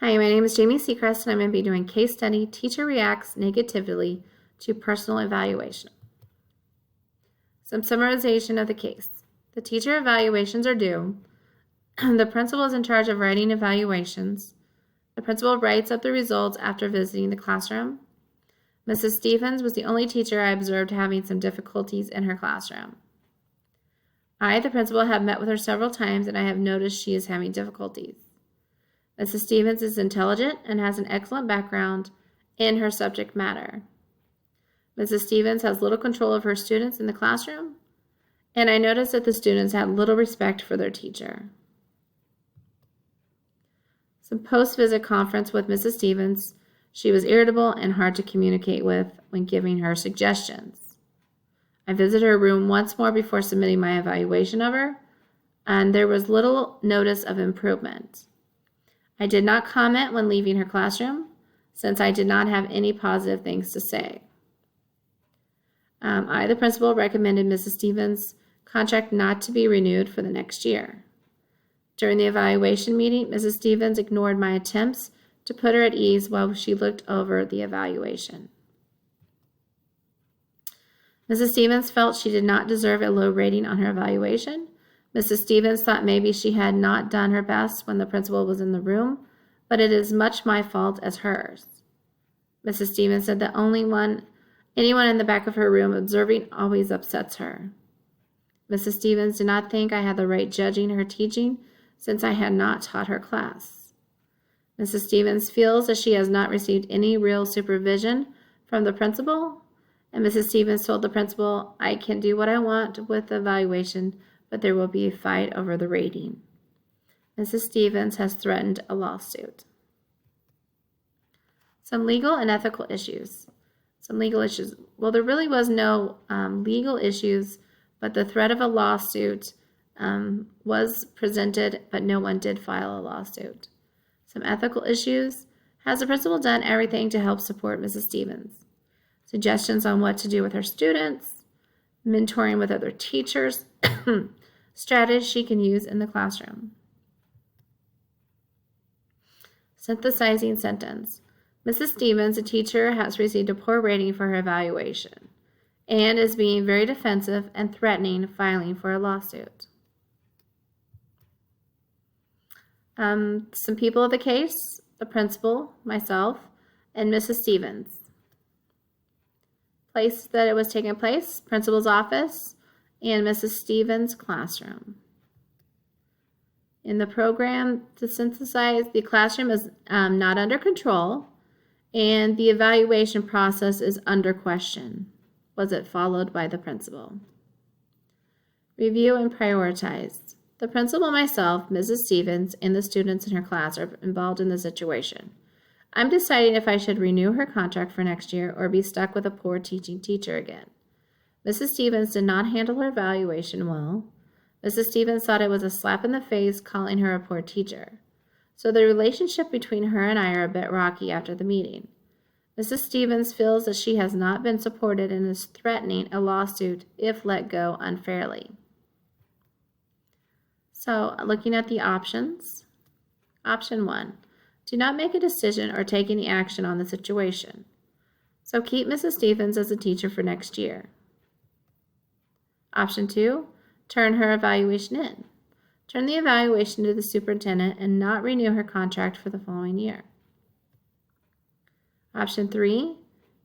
Hi, my name is Jamie Seacrest, and I'm going to be doing case study, Teacher Reacts Negatively to Personal Evaluation. Some summarization of the case. The teacher evaluations are due. The principal is in charge of writing evaluations. The principal writes up the results after visiting the classroom. Mrs. Stevens was the only teacher I observed having some difficulties in her classroom. I, the principal, have met with her several times, and I have noticed she is having difficulties. Mrs. Stevens is intelligent and has an excellent background in her subject matter. Mrs. Stevens has little control of her students in the classroom, and I noticed that the students had little respect for their teacher. Some post-visit conference with Mrs. Stevens. She was irritable and hard to communicate with when giving her suggestions. I visited her room once more before submitting my evaluation of her, and there was little notice of improvement. I did not comment when leaving her classroom, since I did not have any positive things to say. I, the principal, recommended Mrs. Stevens' contract not to be renewed for the next year. During the evaluation meeting, Mrs. Stevens ignored my attempts to put her at ease while she looked over the evaluation. Mrs. Stevens felt she did not deserve a low rating on her evaluation. Mrs. Stevens thought maybe she had not done her best when the principal was in the room, but it is much my fault as hers. Mrs. Stevens said that anyone in the back of her room observing always upsets her. Mrs. Stevens did not think I had the right judging her teaching since I had not taught her class. Mrs. Stevens feels that she has not received any real supervision from the principal, and Mrs. Stevens told the principal, "I can do what I want with the evaluation, but there will be a fight over the rating." Mrs. Stevens has threatened a lawsuit. Some legal and ethical issues. Well, there really was no legal issues, but the threat of a lawsuit was presented, but no one did file a lawsuit. Some ethical issues. Has the principal done everything to help support Mrs. Stevens? Suggestions on what to do with her students, mentoring with other teachers, strategies she can use in the classroom. Synthesizing sentence. Mrs. Stevens, a teacher, has received a poor rating for her evaluation and is being very defensive and threatening filing for a lawsuit. Some people of the case: the principal, myself, and Mrs. Stevens. Place that it was taking place: principal's office and Mrs. Stevens' classroom. In the program, to synthesize, the classroom is not under control, and the evaluation process is under question. Was it followed by the principal? Review and prioritize. The principal, myself, Mrs. Stevens, and the students in her class are involved in the situation. I'm deciding if I should renew her contract for next year or be stuck with a poor teaching teacher again. Mrs. Stevens did not handle her evaluation well. Mrs. Stevens thought it was a slap in the face calling her a poor teacher. So the relationship between her and I are a bit rocky after the meeting. Mrs. Stevens feels that she has not been supported and is threatening a lawsuit if let go unfairly. So, looking at the options. Option 1. Do not make a decision or take any action on the situation. So keep Mrs. Stevens as a teacher for next year. Option 2. Turn her evaluation in. Turn the evaluation to the superintendent and not renew her contract for the following year. Option 3.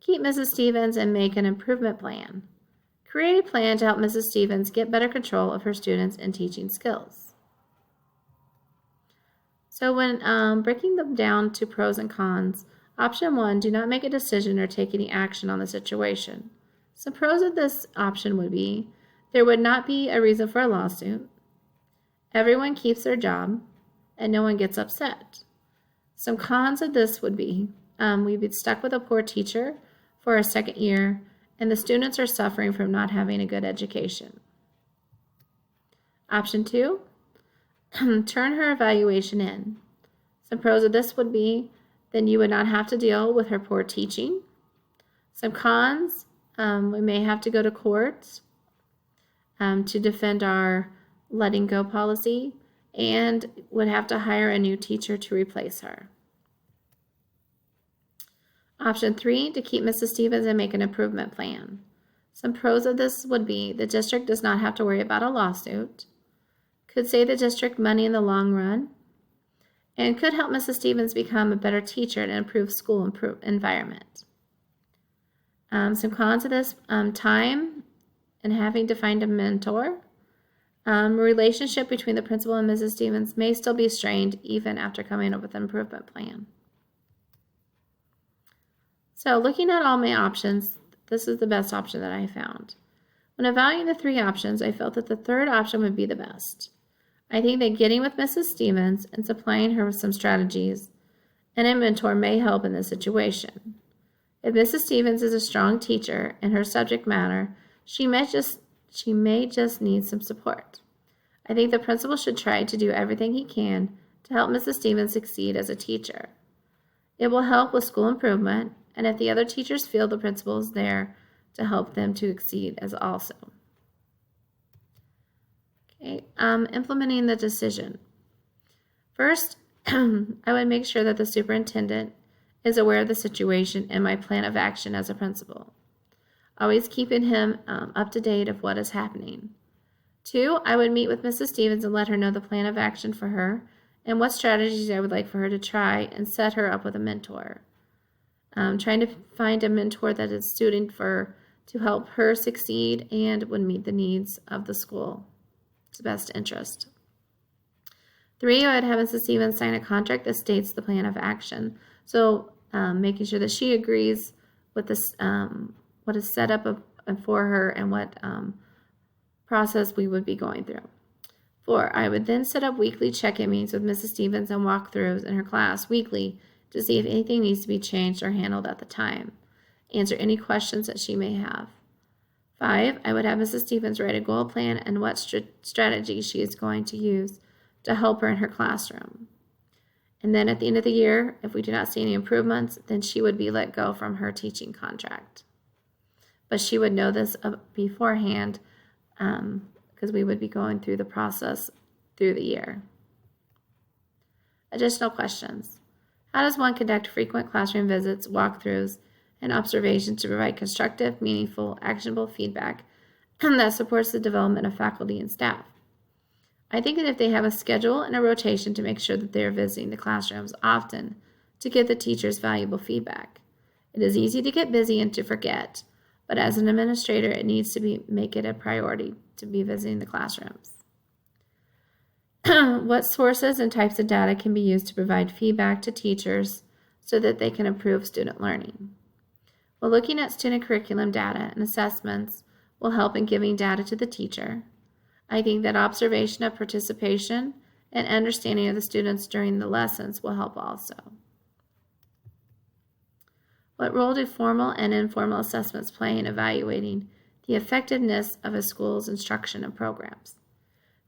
Keep Mrs. Stevens and make an improvement plan. Create a plan to help Mrs. Stevens get better control of her students and teaching skills. So when breaking them down to pros and cons, option 1, do not make a decision or take any action on the situation. Some pros of this option would be: there would not be a reason for a lawsuit, everyone keeps their job, and no one gets upset. Some cons of this would be we'd be stuck with a poor teacher for a second year, and the students are suffering from not having a good education. Option 2, turn her evaluation in. Some pros of this would be then you would not have to deal with her poor teaching. Some cons, we may have to go to court to defend our letting go policy and would have to hire a new teacher to replace her. Option 3, to keep Mrs. Stevens and make an improvement plan. Some pros of this would be the district does not have to worry about a lawsuit, could save the district money in the long run, and could help Mrs. Stevens become a better teacher and improve school environment. Some cons of this, time and having to find a mentor. Relationship between the principal and Mrs. Stevens may still be strained even after coming up with an improvement plan. So looking at all my options, this is the best option that I found. When evaluating the 3 options, I felt that the third option would be the best. I think that getting with Mrs. Stevens and supplying her with some strategies and a mentor may help in this situation. If Mrs. Stevens is a strong teacher in her subject matter, she may just need some support. I think the principal should try to do everything he can to help Mrs. Stevens succeed as a teacher. It will help with school improvement, and if the other teachers feel the principal is there to help them to exceed as also. Okay, implementing the decision. First, I would make sure that the superintendent is aware of the situation and my plan of action as a principal, always keeping him up to date of what is happening. 2, I would meet with Mrs. Stevens and let her know the plan of action for her and what strategies I would like for her to try and set her up with a mentor. Trying to find a mentor that is suited to help her succeed and would meet the needs of the school's best interest. 3, I would have Mrs. Stevens sign a contract that states the plan of action. So making sure that she agrees with this, what is set up for her and what process we would be going through. 4, I would then set up weekly check-in meetings with Mrs. Stevens and walkthroughs in her class weekly to see if anything needs to be changed or handled at the time. Answer any questions that she may have. 5, I would have Mrs. Stevens write a goal plan and what strategy she is going to use to help her in her classroom. And then at the end of the year, if we do not see any improvements, then she would be let go from her teaching contract. But she would know this beforehand because we would be going through the process through the year. Additional questions. How does one conduct frequent classroom visits, walkthroughs, and observations to provide constructive, meaningful, actionable feedback that supports the development of faculty and staff? I think that if they have a schedule and a rotation to make sure that they are visiting the classrooms often to give the teachers valuable feedback. It is easy to get busy and to forget, but as an administrator, it needs to make it a priority to be visiting the classrooms. What sources and types of data can be used to provide feedback to teachers so that they can improve student learning? Well, looking at student curriculum data and assessments will help in giving data to the teacher. I think that observation of participation and understanding of the students during the lessons will help also. What role do formal and informal assessments play in evaluating the effectiveness of a school's instruction and programs?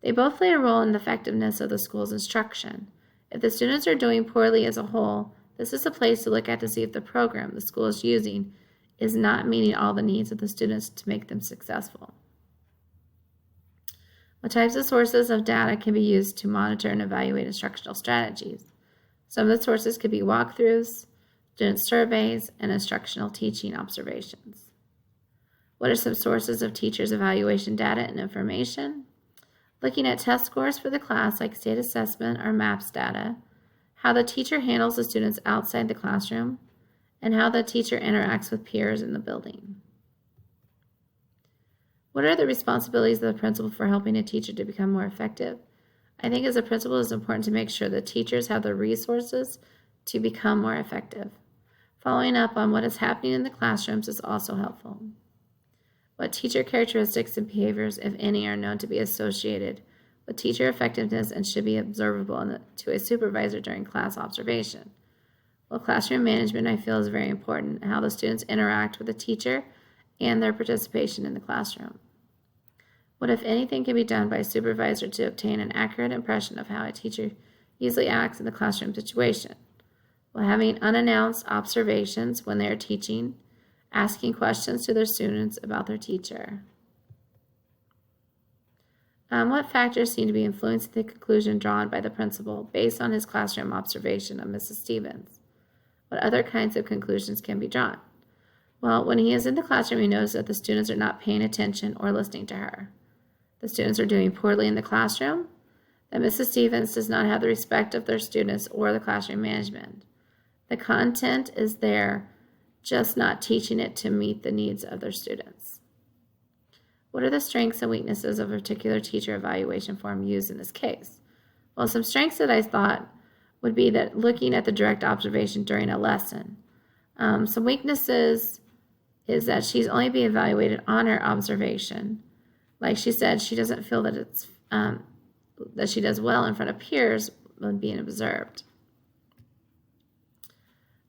They both play a role in the effectiveness of the school's instruction. If the students are doing poorly as a whole, this is a place to look at to see if the program the school is using is not meeting all the needs of the students to make them successful. What types of sources of data can be used to monitor and evaluate instructional strategies? Some of the sources could be walkthroughs, student surveys, and instructional teaching observations. What are some sources of teachers' evaluation data and information? Looking at test scores for the class like state assessment or MAPS data, how the teacher handles the students outside the classroom, and how the teacher interacts with peers in the building. What are the responsibilities of the principal for helping a teacher to become more effective? I think as a principal, it's important to make sure that teachers have the resources to become more effective. Following up on what is happening in the classrooms is also helpful. What teacher characteristics and behaviors, if any, are known to be associated with teacher effectiveness and should be observable to a supervisor during class observation? Well, classroom management, I feel, is very important, and how the students interact with the teacher and their participation in the classroom. What, if anything, can be done by a supervisor to obtain an accurate impression of how a teacher usually acts in the classroom situation? Well, having unannounced observations when they are teaching, asking questions to their students about their teacher. What factors seem to be influencing the conclusion drawn by the principal based on his classroom observation of Mrs. Stevens? What other kinds of conclusions can be drawn? Well, when he is in the classroom, he knows that the students are not paying attention or listening to her. The students are doing poorly in the classroom, that Mrs. Stevens does not have the respect of their students or the classroom management. The content is there, just not teaching it to meet the needs of their students. What are the strengths and weaknesses of a particular teacher evaluation form used in this case? Well, some strengths that I thought would be that looking at the direct observation during a lesson. Some weaknesses is that she's only being evaluated on her observation. Like she said, she doesn't feel that it's that she does well in front of peers when being observed.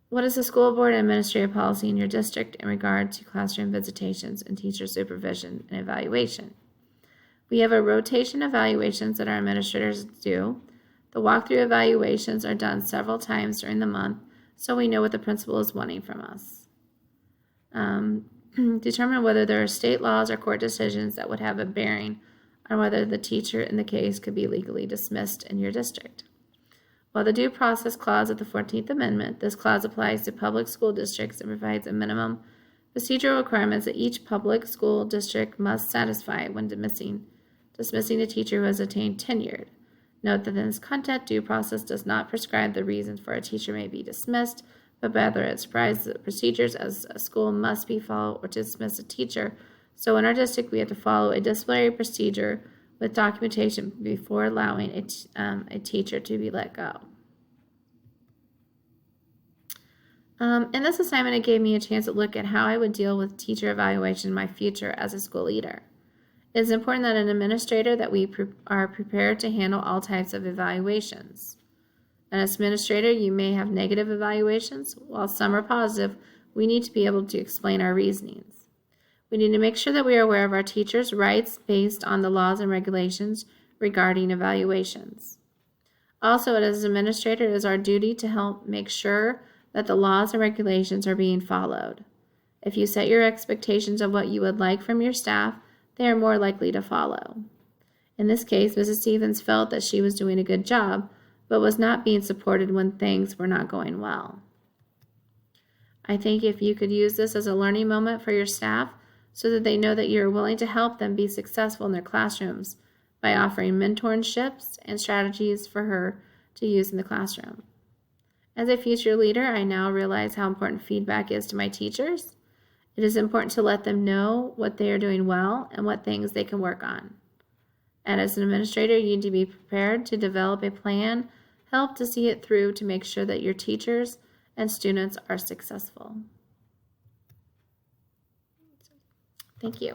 What is the school board and administrative policy in your district in regard to classroom visitations and teacher supervision and evaluation? We have a rotation evaluations that our administrators do. The walkthrough evaluations are done several times during the month, so we know what the principal is wanting from us. Determine whether there are state laws or court decisions that would have a bearing on whether the teacher in the case could be legally dismissed in your district. While the Due Process Clause of the 14th Amendment, this clause applies to public school districts and provides a minimum procedural requirements that each public school district must satisfy when dismissing a teacher who has attained tenure. Note that in this context, due process does not prescribe the reasons for a teacher may be dismissed, but rather it prescribes the procedures as a school must be followed or to dismiss a teacher. So in our district, we have to follow a disciplinary procedure with documentation before allowing a teacher to be let go. In this assignment, it gave me a chance to look at how I would deal with teacher evaluation in my future as a school leader. It is important that an administrator that we are prepared to handle all types of evaluations. As administrator, you may have negative evaluations. While some are positive, we need to be able to explain our reasonings. We need to make sure that we are aware of our teachers' rights based on the laws and regulations regarding evaluations. Also, as an administrator, it is our duty to help make sure that the laws and regulations are being followed. If you set your expectations of what you would like from your staff, they are more likely to follow. In this case, Mrs. Stevens felt that she was doing a good job, but was not being supported when things were not going well. I think if you could use this as a learning moment for your staff so that they know that you're willing to help them be successful in their classrooms by offering mentorships and strategies for her to use in the classroom. As a future leader, I now realize how important feedback is to my teachers. It is important to let them know what they are doing well and what things they can work on. And as an administrator, you need to be prepared to develop a plan, help to see it through to make sure that your teachers and students are successful. Thank you.